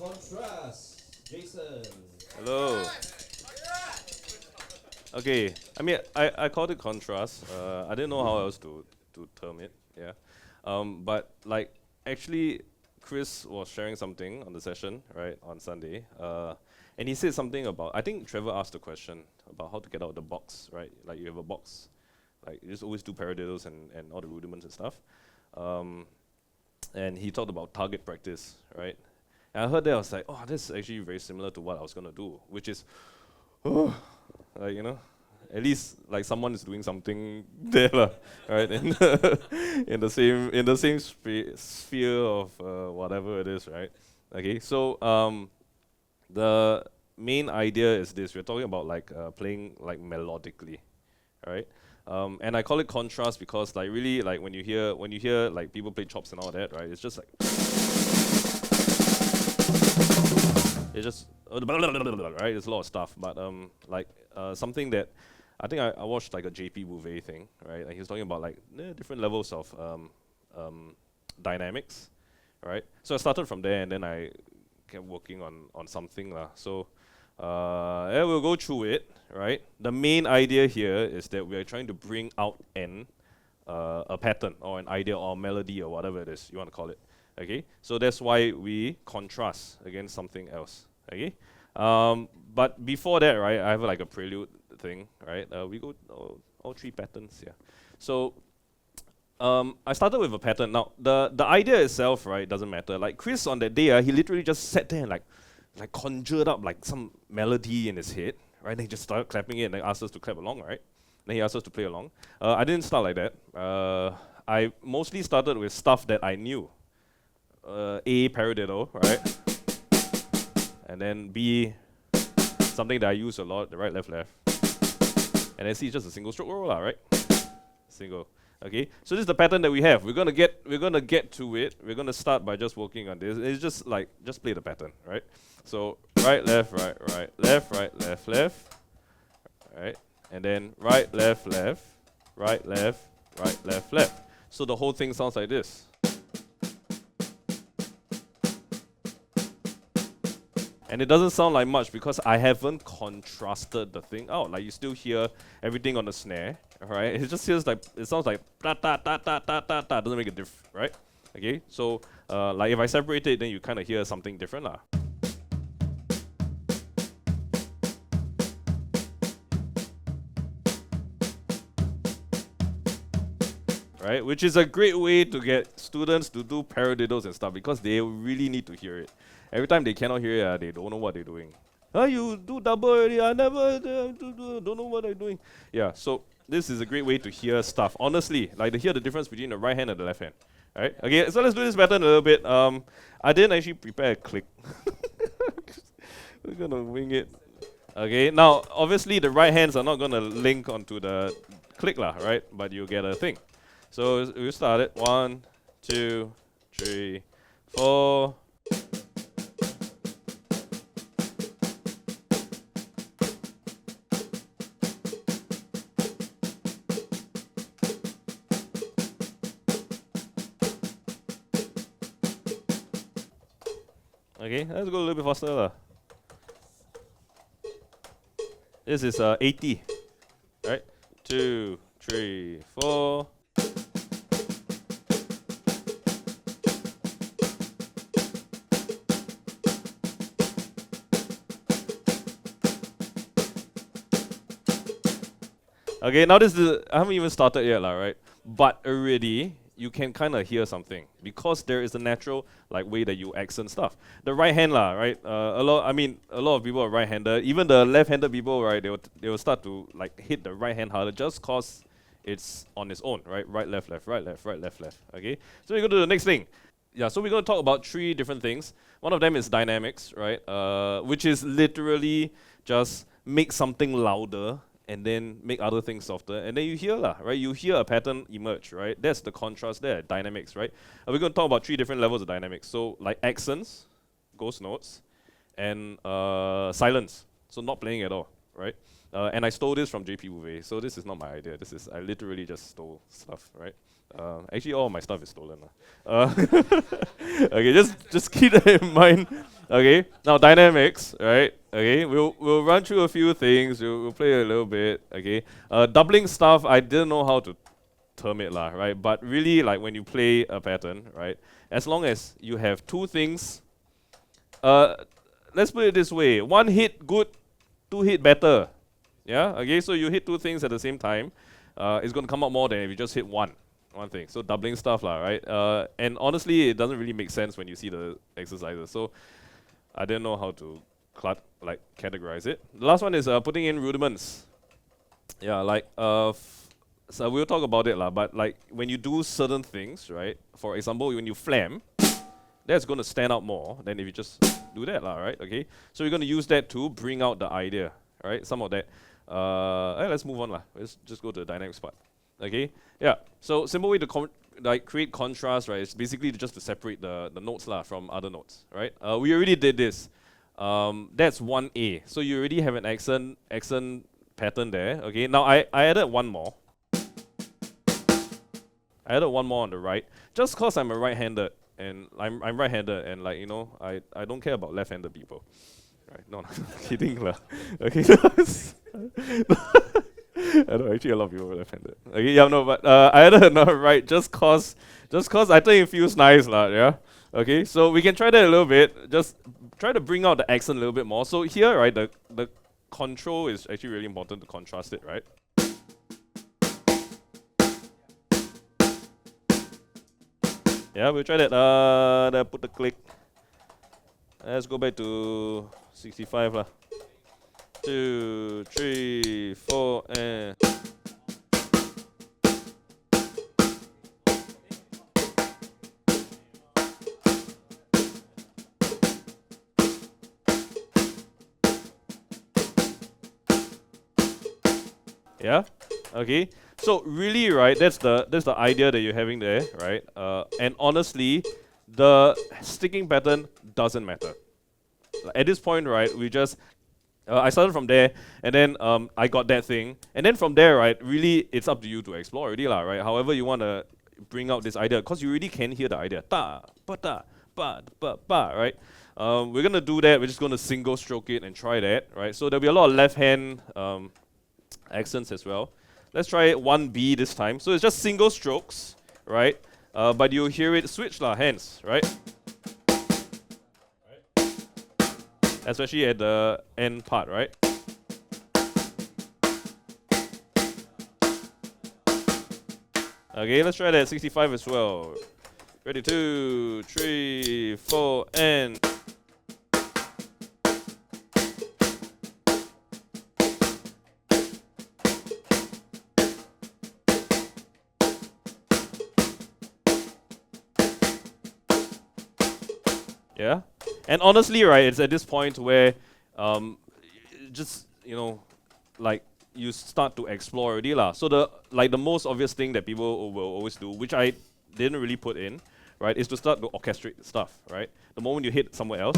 Contrast, Jason. Hello. Okay, I called it contrast. I didn't know how else to term it. Yeah, but like actually, Chris was sharing something on the session right on Sunday, and he said something about. I think Trevor asked a question about how to get out of the box, right? Like you have a box, like you just always do paradiddles and all the rudiments and stuff. Um, and he talked about target practice, right? And I heard that I was like, oh, this is actually very similar to what I was gonna do, which is like at least like someone is doing something there lah, right? In in the same sphere of whatever it is, right? Okay, so the main idea is this: we're talking about like playing like melodically, right? And I call it contrast because like really like when you hear like people play chops and all that, right? It's just like it's just right. It's a lot of stuff, but like something that I think I watched like a JP Bouvet thing, right? And he was talking about like different levels of dynamics, right? So I started from there, and then I kept working on something lah. So yeah, we'll go through it, right? The main idea here is that we are trying to bring out a pattern or an idea or a melody or whatever it is you want to call it. Okay, so that's why we contrast against something else. Okay, but before that, right, I have like a prelude thing, right? We go all three patterns here. So I started with a pattern. Now the idea itself, right, doesn't matter. Like Chris on that day, he literally just sat there and like conjured up like some melody in his head, right? Then he just started clapping it and then asked us to clap along, right? Then he asked us to play along. I didn't start like that. I mostly started with stuff that I knew. A paradiddle, right? And then B, something that I use a lot, the right, left, left. And then C is just a single stroke roll, right? Single. Okay. So this is the pattern that we have. We're gonna get to it. We're gonna start by just working on this. It's just like play the pattern, right? So right, left, left, right, left, left. Right? And then right, left, left, right, left, right, left, left. So the whole thing sounds like this. And it doesn't sound like much because I haven't contrasted the thing out. Like you still hear everything on the snare, right? It just feels like it sounds like ta ta ta ta ta ta ta. Doesn't make a difference, right? Okay, so like if I separate it, then you kind of hear something different, lah. Right, which is a great way to get students to do paradiddles and stuff because they really need to hear it. Every time they cannot hear it, they don't know what they're doing. You do double already, I never don't know what I'm doing. Yeah, so this is a great way to hear stuff. Honestly, like to hear the difference between the right hand and the left hand. Right? Okay, so let's do this pattern a little bit. I didn't actually prepare a click. We're gonna wing it. Okay, now obviously the right hands are not gonna link onto the click lah, right? But you get a thing. So we start it. 1, 2, 3, 4. Okay, let's go a little bit faster lah. This is 80, right? 2, 3, 4. Okay, now this is I haven't even started yet, lah, right? But already you can kind of hear something because there is a natural like way that you accent stuff. The right hand, lah, right? A lot of people are right-handed. Even the left-handed people, right? They will start to like hit the right hand harder just cause it's on its own, right? Right, left, left, right, left, right, left, left. Okay, so we go to the next thing. Yeah, so we're going to talk about 3 different things. One of them is dynamics, right? Which is literally just make something louder and then make other things softer, and then you hear lah, right? You hear a pattern emerge, right? That's the contrast there, dynamics, right? We're going to talk about 3 different levels of dynamics. So like accents, ghost notes, and silence. So not playing at all, right? And I stole this from JP Bouvet, so this is not my idea. I literally just stole stuff, right? Actually, all of my stuff is stolen. Okay, just keep that in mind. Okay, now dynamics, right? Okay, we'll run through a few things. We'll play a little bit. Okay, doubling stuff. I didn't know how to term it lah, right? But really, like when you play a pattern, right? As long as you have two things, uh, let's put it this way: one hit good, two hit better. Yeah. Okay, so you hit two things at the same time, it's gonna come out more than if you just hit one thing. So doubling stuff lah, right? And honestly, it doesn't really make sense when you see the exercises. So I didn't know how to categorize it. The last one is putting in rudiments. Yeah, so we'll talk about it lah. But like when you do certain things, right? For example, when you flam, that's going to stand out more than if you just do that lah, right? Okay. So you're going to use that to bring out the idea, right? Some of that. Let's move on lah. Let's just go to the dynamics part. Okay. Yeah. So simple way to create contrast, right? It's basically just to separate the notes lah from other notes, right? We already did this. That's 1A. So you already have an accent pattern there. Okay. Now I added one more. I added one more on the right, just cause I'm a right-handed and I'm right-handed and like I don't care about left-handed people. Right? No, kidding lah. Okay. I know actually a lot of people are left-handed. Okay, yeah, no, but I added another right just cause I think it feels nice lah, yeah. Okay, so we can try that a little bit. Just try to bring out the accent a little bit more. So here, right, the control is actually really important to contrast it, right? Yeah, we'll try that. Then put the click. Let's go back to 65 lah. 2, 3, 4, and yeah. Okay. So really, right? That's the idea that you're having there, right? And honestly, the sticking pattern doesn't matter. Like at this point, right? We just I started from there, and then I got that thing, and then from there, right? Really, it's up to you to explore already, lah, right? However you want to bring out this idea, cause you really can hear the idea. Ta, ba, right? We're gonna do that. We're just gonna single stroke it and try that, right? So there'll be a lot of left hand accents as well. Let's try 1B this time. So it's just single strokes, right? But you'll hear it switch lah, hands, right? Especially at the end part, right? Okay, let's try that 65 as well. Ready, 2, 3, 4, and yeah. And honestly, right, it's at this point where just like you start to explore already lah. So the most obvious thing that people will always do, which I didn't really put in, right, is to start to orchestrate stuff, right? The moment you hit somewhere else,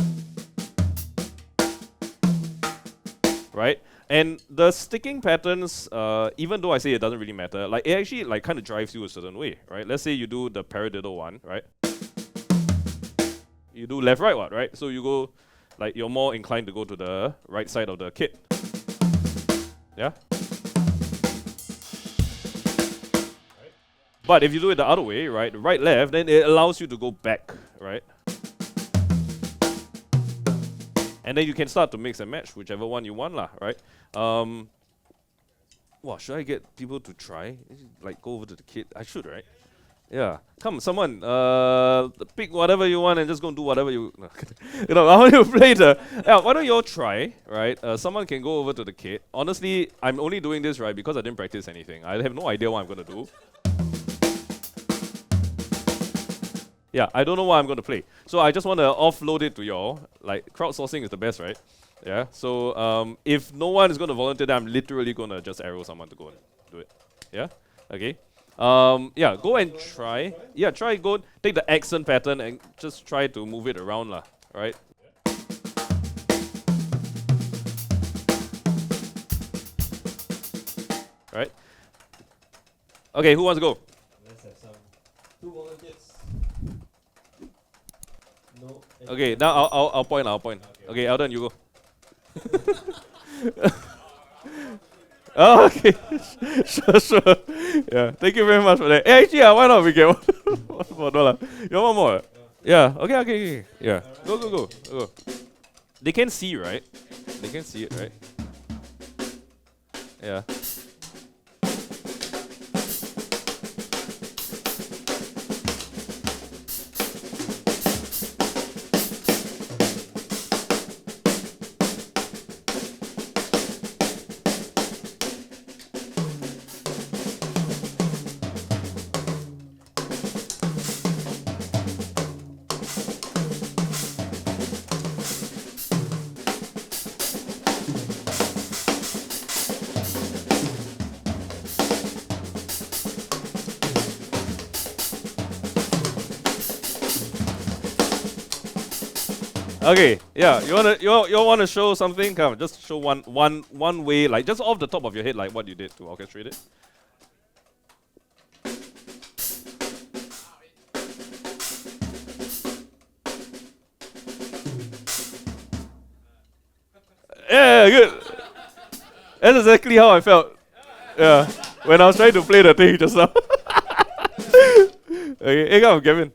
right? And the sticking patterns, even though I say it doesn't really matter, like it actually like kind of drives you a certain way, right? Let's say you do the paradiddle one, right? You do left, right, what, right? So you go, like you're more inclined to go to the right side of the kit. Yeah? But if you do it the other way, right, right, left, then it allows you to go back, right? And then you can start to mix and match whichever one you want lah, right? Wow, should I get people to try? Like go over to the kit? I should, right? Yeah, come, someone, pick whatever you want and just go and do whatever you. I want you to play the. Yeah, why don't you all try, right? Someone can go over to the kit. Honestly, I'm only doing this right because I didn't practice anything. I have no idea what I'm gonna do. Yeah, I don't know what I'm gonna play. So I just want to offload it to y'all. Like crowdsourcing is the best, right? Yeah. So if no one is gonna volunteer, then I'm literally gonna just arrow someone to go and do it. Yeah. Okay. Yeah, go and try. Yeah, go take the accent pattern and just try to move it around lah, right? Right? Okay, who wants to go? Let's have some 2 volunteers. Okay, now I'll point. I'll point. Okay, Eldon, you go. Oh, okay. Sure. Yeah. Thank you very much for that. Actually, why not we get one more dollar? You want one more? Yeah. Okay. Yeah. Go. They can see, right? They can see it, right? Yeah. Okay, yeah. You wanna show something? Come, just show one way, like just off the top of your head, like what you did to orchestrate it. Yeah, good. That's exactly how I felt. Yeah, when I was trying to play the thing just now. Okay, hey, come, Kevin.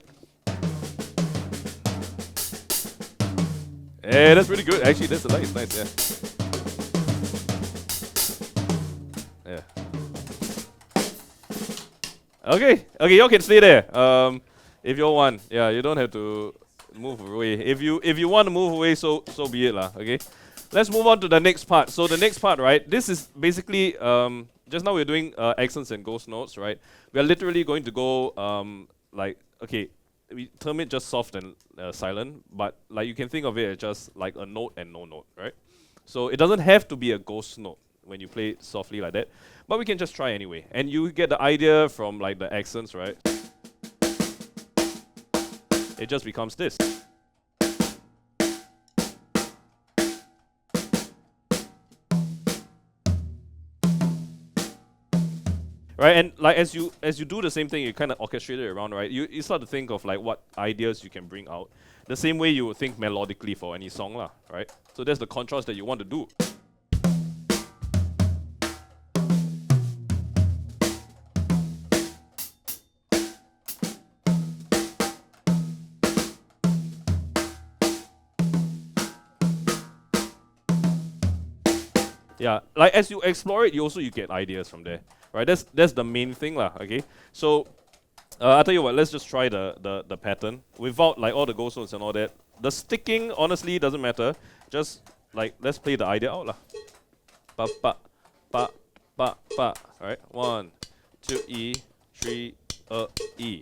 Yeah, that's pretty good. Actually, that's nice. Yeah. Okay, y'all can stay there. If you want, yeah, you don't have to move away. If you want to move away, so be it lah. Okay. Let's move on to the next part. So the next part, right? This is basically just now we're doing accents and ghost notes, right? We are literally going to go like okay, we term it just soft and silent, but like you can think of it as just like a note and no note, right? So it doesn't have to be a ghost note when you play it softly like that, but we can just try anyway. And you get the idea from like the accents, right? It just becomes this. Right, and like as you do the same thing, you kind of orchestrate it around, right? You start to think of like what ideas you can bring out. The same way you would think melodically for any song, lah, right? So that's the contrast that you want to do. Yeah, like as you explore it, you get ideas from there, right? That's the main thing, lah. Okay, so I'll tell you what. Let's just try the pattern without like all the ghost notes and all that. The sticking honestly doesn't matter. Just like let's play the idea out, lah. Pa pa pa pa pa. All right, 1, 2 E, 3 E.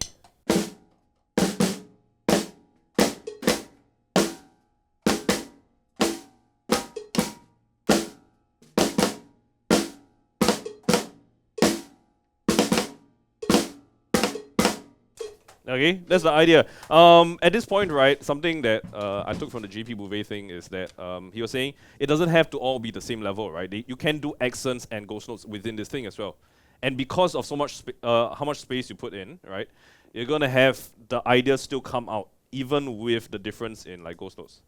Okay, that's the idea. At this point, right, something that I took from the JP Bouvet thing is that he was saying it doesn't have to all be the same level, right? You can do accents and ghost notes within this thing as well. And because of how much space you put in, right, you're gonna have the ideas still come out, even with the difference in like ghost notes.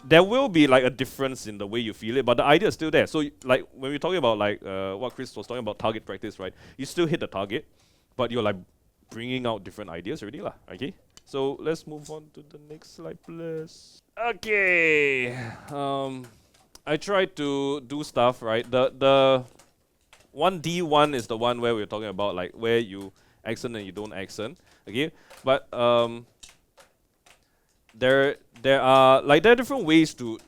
There will be like a difference in the way you feel it, but the idea is still there. So like when we're talking about like what Chris was talking about target practice, right? You still hit the target, but you're like bringing out different ideas already lah. Okay. So let's move on to the next slide, please. Okay. I tried to do stuff, right? The 1D1 is the one where we're talking about like where you accent and you don't accent. Okay, but there are different ways to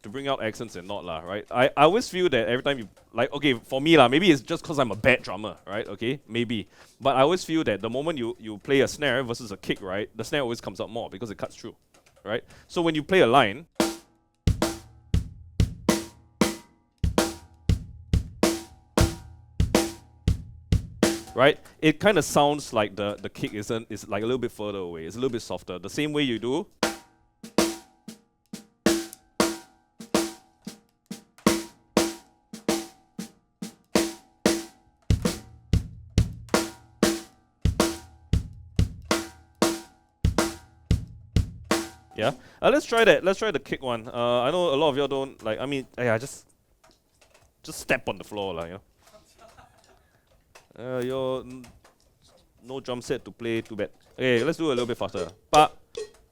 bring out accents and not lah, right? I always feel that every time you like okay for me lah, maybe it's just because I'm a bad drummer, right? Okay, maybe, but I always feel that the moment you play a snare versus a kick, right, the snare always comes out more because it cuts through, right? So when you play a line, right, it kind of sounds like the kick is like a little bit further away. It's a little bit softer. The same way you do. Yeah. Let's try that. Let's try the kick one. I know a lot of y'all don't like. I mean, yeah, just step on the floor, like, you know. No drum set to play. Too bad. Okay, let's do a little bit faster. Pa,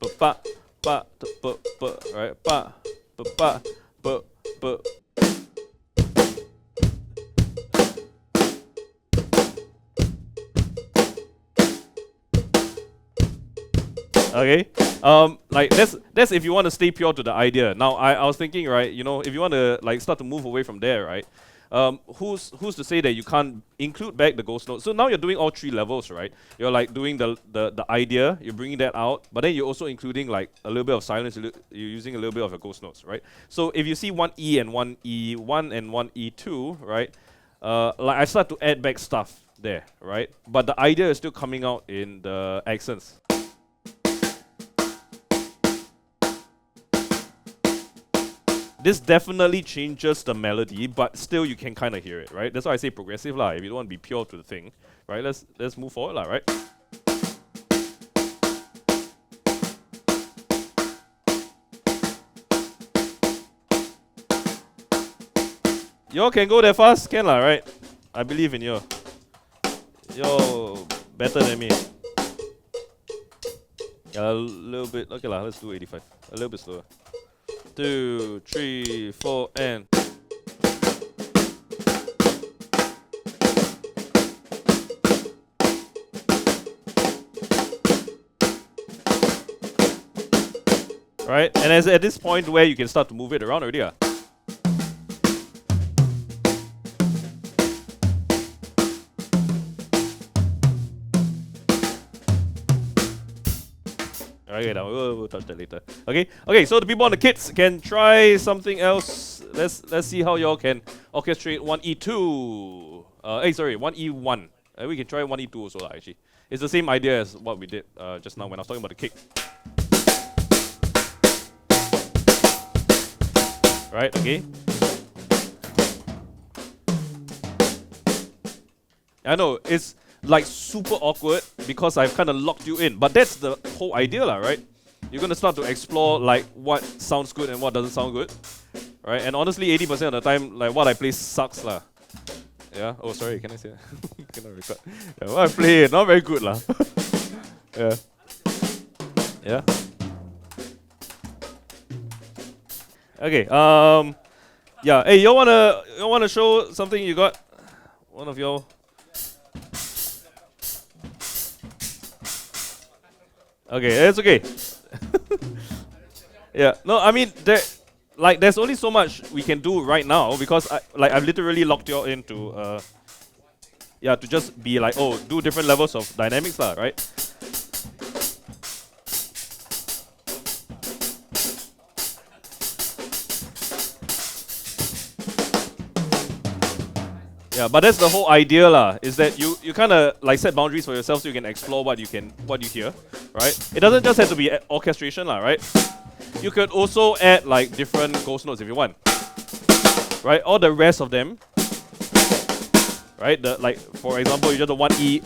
pa, pa, pa, pa, pa, right? Pa, pa, pa, pa, pa. Okay. Like that's if you want to stay pure to the idea. Now I was thinking, right, you know, if you want to like start to move away from there, right? Who's to say that you can't include back the ghost notes? So now you're doing all three levels, right? You're like doing the idea, you're bringing that out, but then you're also including like a little bit of silence, you're using a little bit of your ghost notes, right? So if you see one E and one E1 and one E2, right? Like I start to add back stuff there, right? But the idea is still coming out in the accents. This definitely changes the melody, but still you can kind of hear it, right? That's why I say progressive lah. If you don't want to be pure to the thing, right? Let's move forward lah, right? Y'all can go that fast, can lah, right? I believe in you. Yo, better than me. Yeah, a little bit. Okay lah, let's do 85. A little bit slower. 2, 3, 4, and. Right, and as at this point where you can start to move it around already. Okay, now we'll touch that later. Okay. So the people on the kits can try something else. Let's see how y'all can orchestrate 1E2. Sorry, 1E1. We can try 1E2 also actually. It's the same idea as what we did just now when I was talking about the kick. Right. Okay. I know it's like super awkward because I've kind of locked you in, but that's the whole idea lah, right? You're gonna start to explore like what sounds good and what doesn't sound good, right? And honestly, 80% of the time, like what I play sucks lah. Yeah. Oh, sorry. Can I say that? Cannot record. Yeah, what I play not very good lah. Yeah. Yeah. Okay. Yeah. Hey, you wanna show something you got? One of y'all. Okay, it's okay. Yeah, no, I mean, there's only so much we can do right now because I've literally locked you all into, to just be like, oh, do different levels of dynamics lah, right? Yeah, but that's the whole idea lah, is that you kind of like set boundaries for yourself so you can explore what you hear, right? It doesn't just have to be orchestration lah, right? You could also add like different ghost notes if you want, right? All the rest of them, right? Like for example, you just the 1E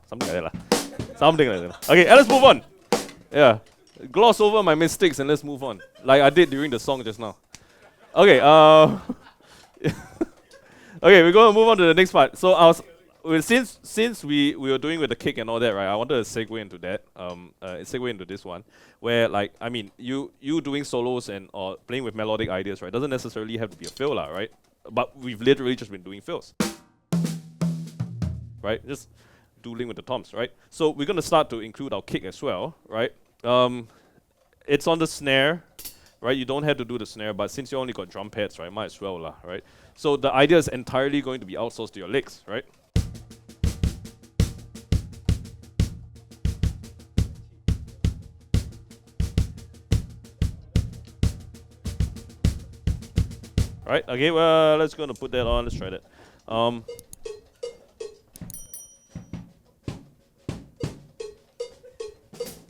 something like that lah. Something like that. Okay, let's move on. Yeah. Gloss over my mistakes and let's move on. Like I did during the song just now. Okay, okay, we're gonna move on to the next part. So since we were doing with the kick and all that, right? I wanted to segue into that. Segue into this one, where like I mean, you doing solos and or playing with melodic ideas, right? Doesn't necessarily have to be a fill, lah, right? But we've literally just been doing fills, right? Just dueling with the toms, right? So we're gonna start to include our kick as well, right? It's on the snare, right? You don't have to do the snare, but since you only got drum pads, right? Might as well lah, right? So the idea is entirely going to be outsourced to your licks, right? Right, okay, well, let's gonna put that on, let's try that.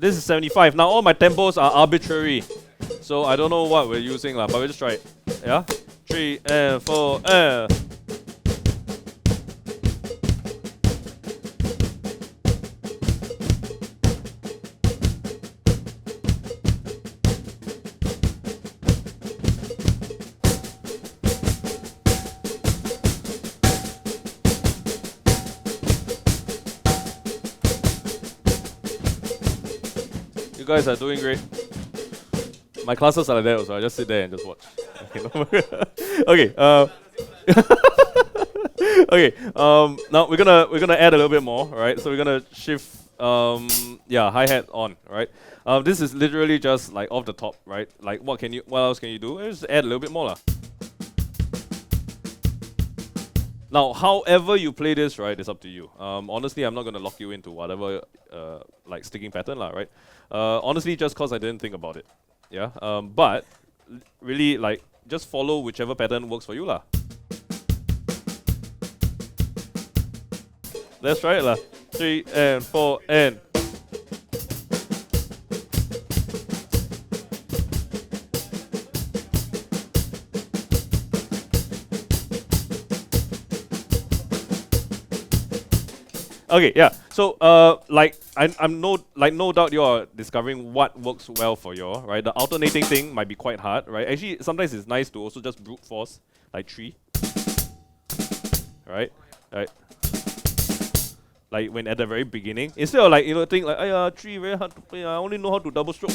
This is 75. Now all my tempos are arbitrary, so I don't know what we're using lah, but we'll just try it. Yeah, 3 and 4 and. You guys are doing great. My classes are like that also. I just sit there and just watch. Okay. Okay. Now we're gonna add a little bit more, right? So we're gonna shift hi-hat on, right? This is literally just like off the top, right? Like what else can you do? Just add a little bit more lah. Now, however you play this, right, it's up to you. Honestly, I'm not gonna lock you into whatever like sticking pattern lah, right? Honestly, just cause I didn't think about it. Yeah. But really, like, just follow whichever pattern works for you lah. Let's try it lah. 3 and 4 and. Okay, yeah. So, no doubt you're discovering what works well for you, right? The alternating thing might be quite hard, right? Actually, sometimes it's nice to also just brute force, like 3, right? Like when at the very beginning, instead of like think like 3 very hard to play. I only know how to double stroke,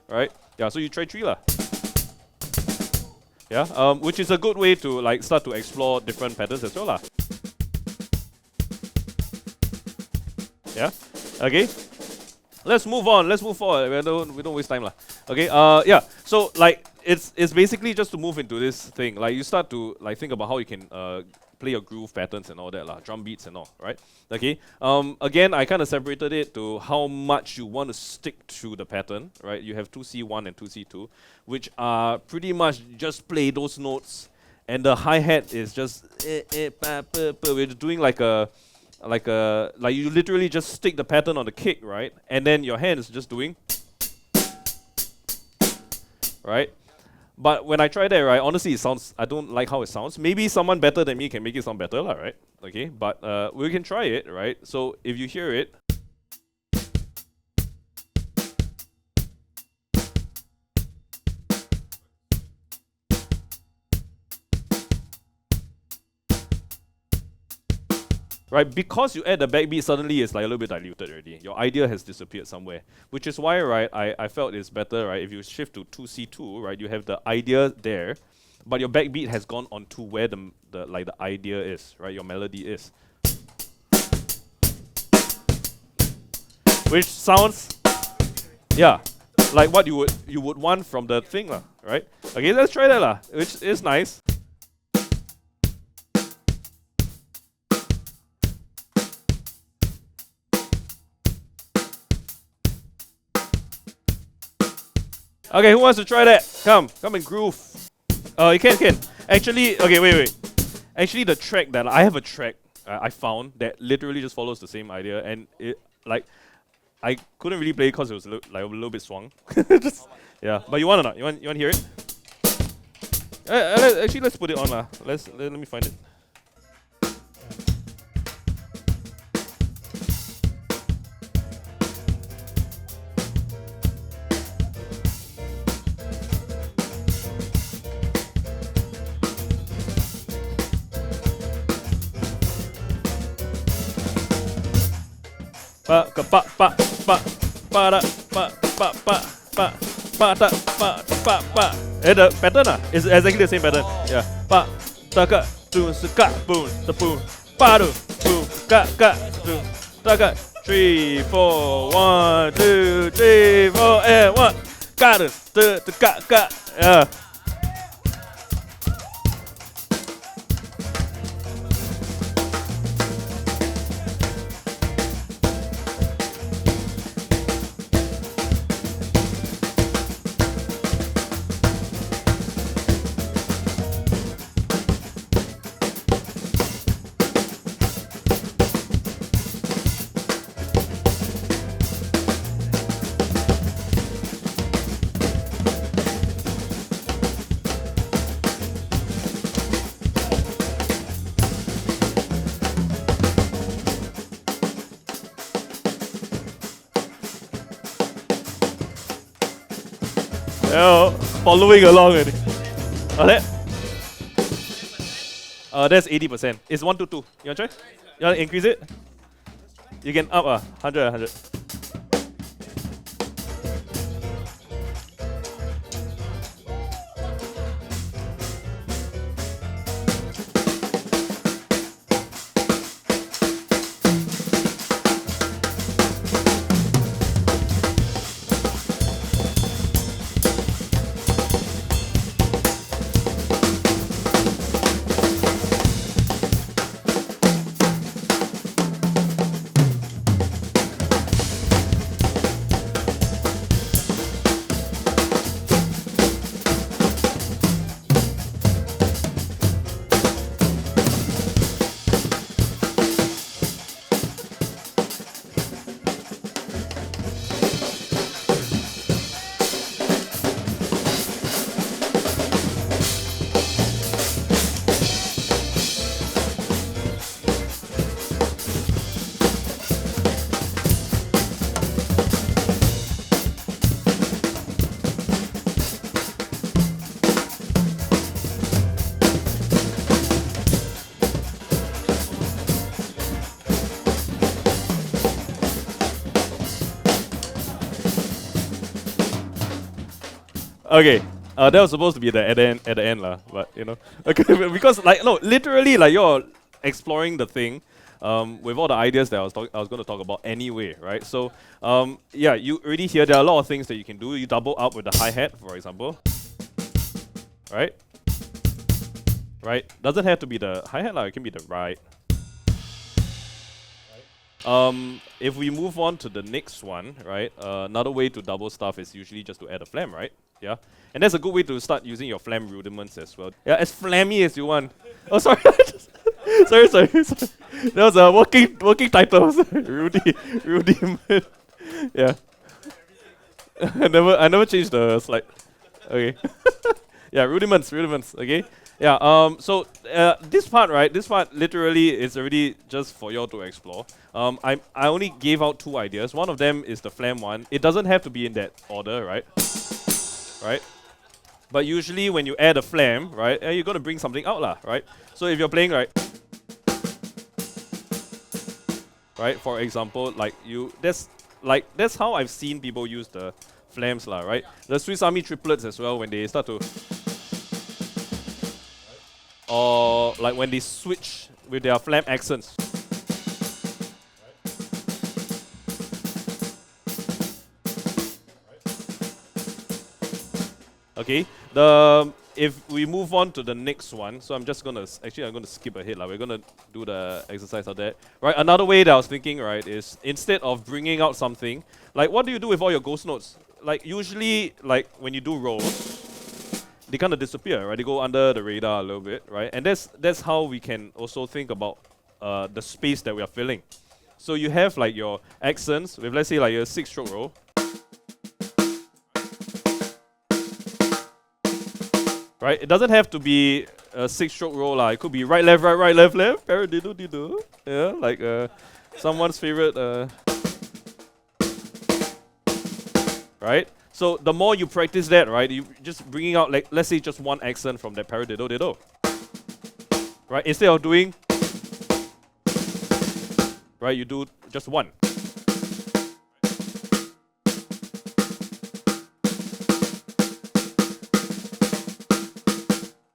right? Yeah. So you try 3 lah. Yeah. Which is a good way to like start to explore different patterns as well lah. Yeah. Okay. Let's move on. Let's move forward. We don't waste time lah. Okay. Yeah. So like it's basically just to move into this thing. Like you start to like think about how you can play your groove patterns and all that lah, drum beats and all, right? Okay. Again, I kind of separated it to how much you want to stick to the pattern, right? You have 2C1 and 2C2, which are pretty much just play those notes, and the hi-hat is just we're doing like you literally just stick the pattern on the kick, right? And then your hand is just doing, right? But when I try that, right, honestly, I don't like how it sounds. Maybe someone better than me can make it sound better, lah, right? Okay, but we can try it, right? So if you hear it, right, because you add the backbeat, suddenly it's like a little bit diluted already. Your idea has disappeared somewhere, which is why, right, I felt it's better, right, if you shift to 2C2, right, you have the idea there, but your backbeat has gone on to where the idea is, right, your melody is. Which sounds, yeah, like what you would want from the thing, lah, right? Okay, let's try that, lah, which is nice. Okay, who wants to try that? Come and groove. You can. Actually, okay, wait. Actually, the track that I have a track I found that literally just follows the same idea, and it like I couldn't really play it because it was a little bit swung. Yeah, but you want or not? You want to hear it? Actually, let's put it on lah. Let me find it. The pattern is exactly the same pattern. Yeah. Pa taka tu ska boom the boom pa do boom ka do taka 3 4 1 2 3 4 and 1 ka do ka. Yeah. Yeah, following along. That's 80%. It's 1 to 2. You want to try? You want to increase it? You can up 100, 100. Okay, that was supposed to be the at the end lah, but you know, okay, because like no, literally like you're exploring the thing, with all the ideas that I was going to talk about anyway, right? So, yeah, you already hear there are a lot of things that you can do. You double up with the hi-hat, for example, right? Right? Doesn't have to be the hi-hat lah. It can be the right. If we move on to the next one, right? Another way to double stuff is usually just to add a flam, right? Yeah, and that's a good way to start using your flam rudiments as well. Yeah, as flammy as you want. Oh, sorry, sorry. That was a working title. Rudiment. Yeah. I never changed the slide. Okay. Yeah, rudiments. Okay. Yeah. So this part, right? This part literally is already just for y'all to explore. I only gave out 2 ideas. One of them is the flam one. It doesn't have to be in that order, right? Right? But usually when you add a flam, right, you're gonna bring something out lah, right? So if you're playing right, for example, that's how I've seen people use the flams lah, right? The Swiss Army triplets as well when they start to, or like when they switch with their flam accents. Okay, if we move on to the next one, so I'm gonna skip ahead lah. We're gonna do the exercise of that. Right, another way that I was thinking, right, is instead of bringing out something, like what do you do with all your ghost notes? Like usually, like when you do rolls, they kind of disappear, right? They go under the radar a little bit, right? And that's how we can also think about the space that we are filling. So you have like your accents with, let's say, like a 6-stroke roll. Right, it doesn't have to be a 6-stroke roll lah. It could be right, left, left. Paradiddle-diddle. Yeah, like someone's favorite. Right. So the more you practice that, right, you just bringing out, like, let's say just one accent from that paradiddle-diddle. Right, instead of doing, right, you do just one.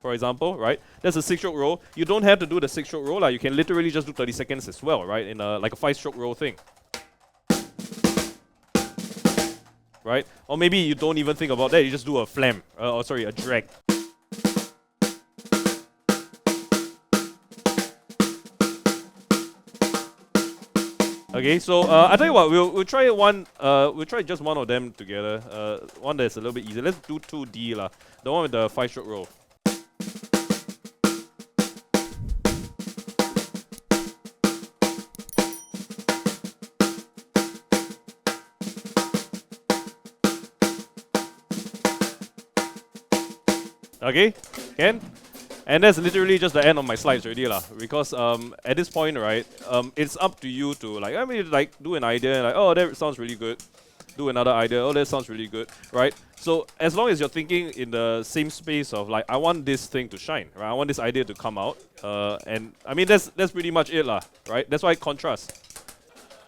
For example, right? There's a 6-stroke roll. You don't have to do the 6-stroke roll. You can literally just do 30 seconds as well, right? In like a 5-stroke roll thing. Right? Or maybe you don't even think about that. You just do a flam. A drag. Okay, so I tell you what, we'll try one. We'll try just one of them together. One that's a little bit easier. Let's do 2D lah. The one with the 5-stroke roll. Okay, can? And that's literally just the end of my slides already lah. Because at this point, right, it's up to you to like, do an idea like, oh, that sounds really good. do another idea. Oh, that sounds really good, right? So as long as you're thinking in the same space of like, I want this thing to shine, right? I want this idea to come out, and I mean that's pretty much it, lah, right? That's why contrast.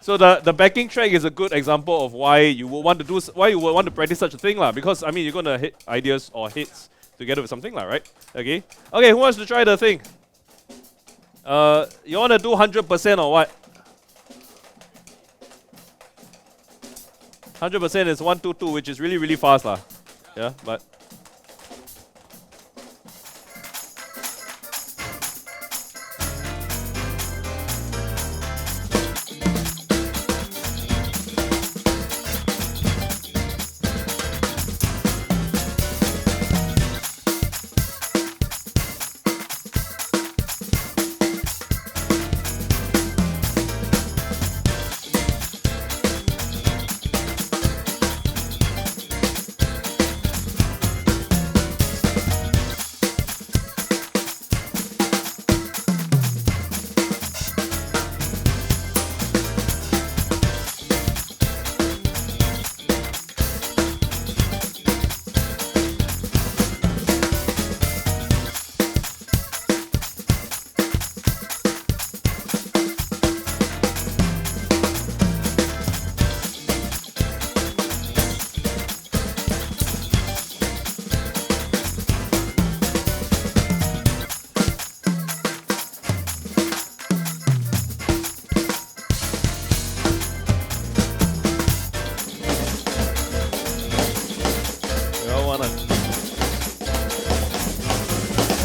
So the backing track is a good example of why you would want to why you would want to practice such a thing, lah. Because I mean you're gonna hit ideas or hits together with something, lah, right? Okay. Okay, who wants to try the thing? You wanna do 100% or what? 100% is 1, 2, 2, which is really, really fast, lah. Yeah, but.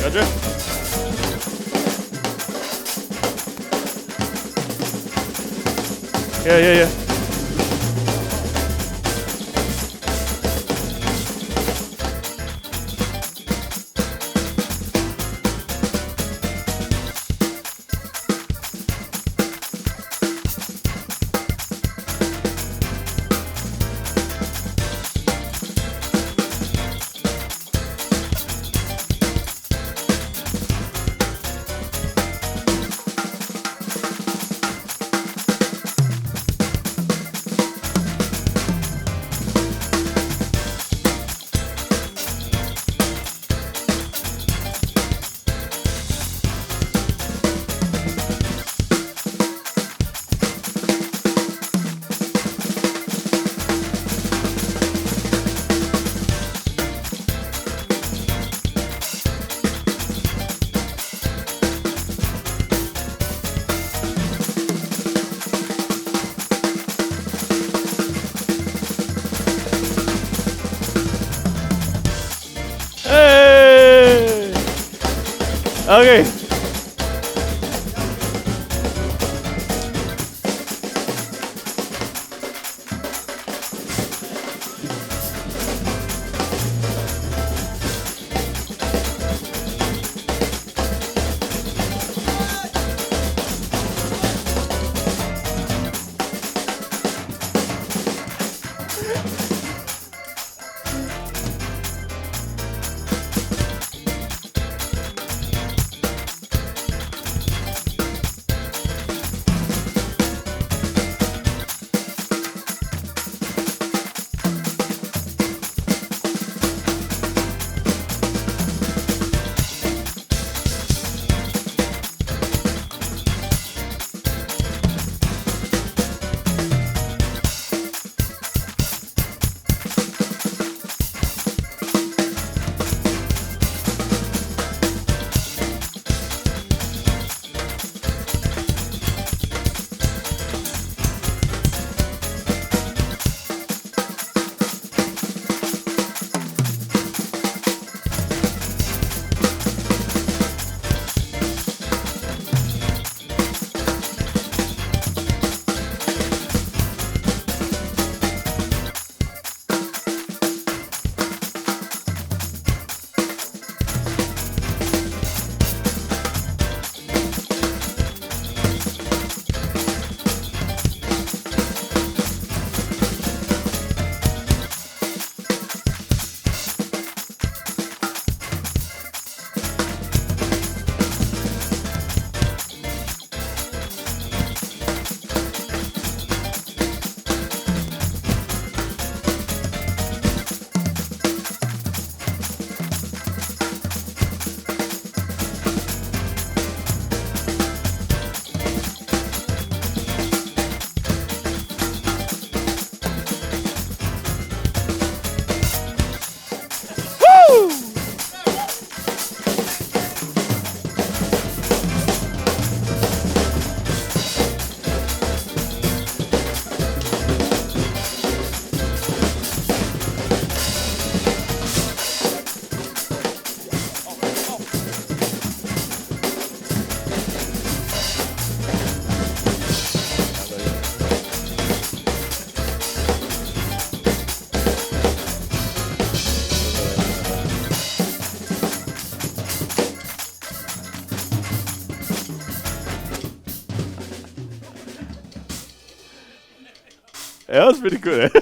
Gotcha? Yeah. Okay. That was pretty good. Eh?